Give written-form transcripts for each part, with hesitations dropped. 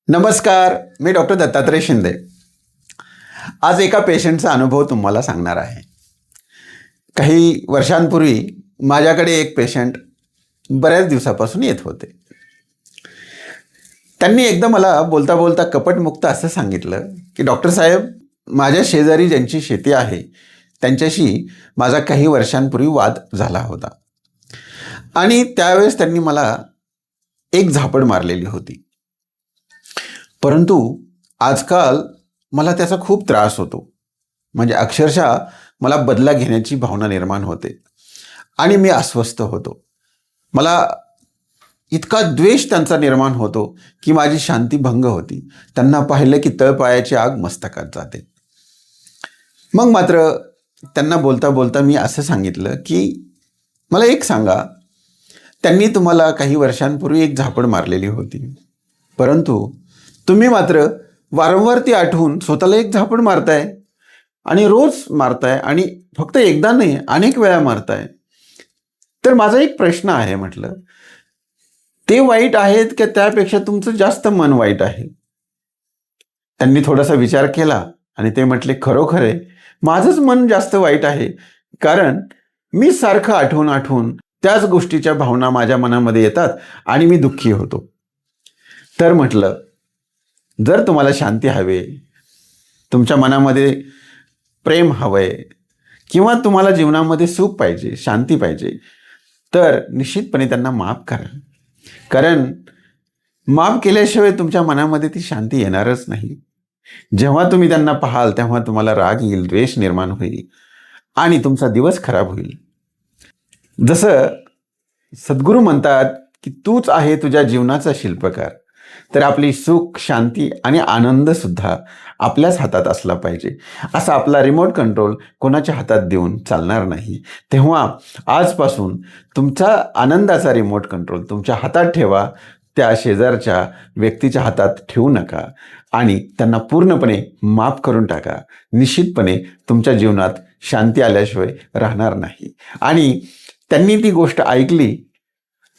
नमस्कार, मी डॉक्टर दत्तात्रय शिंदे. आज एका पेशंटचा अनुभव तुम्हाला सांगणार आहे. काही वर्षांपूर्वी माझ्याकडे एक पेशंट बऱ्याच दिवसापासून येत होते. त्यांनी एकदा मला बोलता बोलता कपटमुक्त असं सांगितलं की डॉक्टर साहेब, माझ्या शेजारी ज्यांची शेती आहे त्यांच्याशी माझा काही वर्षांपूर्वी वाद झाला होता आणि त्यावेळेस त्यांनी मला एक झापड मारलेली होती. परंतु आजकाल मला त्याचा खूप त्रास होतो. म्हणजे अक्षरशः मला बदला घेण्याची भावना निर्माण होते आणि मी अस्वस्थ होतो. मला इतका द्वेष त्यांचा निर्माण होतो की माझी शांती भंग होती. त्यांना पाहिलं की तळपायाची आग मस्तकात जाते. मग मात्र त्यांना बोलता बोलता मी असं सांगितलं की मला एक सांगा, त्यांनी तुम्हाला काही वर्षांपूर्वी एक झापड मारलेली होती, परंतु तुम्ही मात्र वारंवार ती आठवून स्वतःला एक झापड मारताय आणि रोज मारताय आणि फक्त एकदा नाही अनेक वेळा मारताय. तर माझा एक प्रश्न आहे, म्हटलं ते वाईट आहेत की त्यापेक्षा तुमचं जास्त मन वाईट आहे? त्यांनी थोडासा विचार केला आणि ते म्हटले, खरोखर आहे, माझंच मन जास्त वाईट आहे, कारण मी सारखं आठवून आठवून त्याच गोष्टीच्या भावना माझ्या मनामध्ये येतात आणि मी दुःखी होतो. तर म्हटलं, जर तुम्हाला शांती हवे, तुमच्या मनामध्ये प्रेम हवंय किंवा तुम्हाला जीवनामध्ये सुख पाहिजे, शांती पाहिजे, तर निश्चितपणे त्यांना माफ करा. कारण माफ केल्याशिवाय तुमच्या मनामध्ये ती शांती येणारच नाही. जेव्हा तुम्ही त्यांना पाहाल तेव्हा तुम्हाला राग येईल, द्वेष निर्माण होईल आणि तुमचा दिवस खराब होईल. जसं सद्गुरू म्हणतात की तूच आहे तुझ्या जीवनाचा शिल्पकार, तर आपली सुख, शांती आणि आनंद सुद्धा आपल्याच हातात असला पाहिजे. असा आपला रिमोट कंट्रोल कोणाच्या हातात देऊन चालणार नाही. तेव्हा आजपासून तुमचा आनंदाचा रिमोट कंट्रोल तुमच्या हातात ठेवा, त्या शेजारच्या व्यक्तीच्या हातात ठेवू नका आणि त्यांना पूर्णपणे माफ करून टाका. निश्चितपणे तुमच्या जीवनात शांती आल्याशिवाय राहणार नाही. आणि त्यांनी ती गोष्ट ऐकली.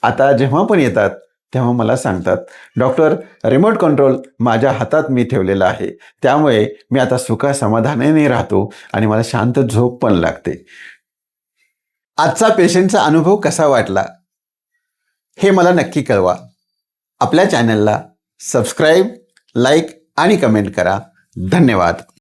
आता जेव्हा पण येतात तेव्हा मला सांगतात, डॉक्टर, रिमोट कंट्रोल माझ्या हातात मी ठेवलेला आहे, त्यामुळे मी आता सुखा समाधानाने राहतो आणि मला शांत झोप पण लागते. आजचा पेशंटचा अनुभव कसा वाटला हे मला नक्की कळवा. आपल्या चॅनलला सबस्क्राईब, लाईक आणि कमेंट करा. धन्यवाद.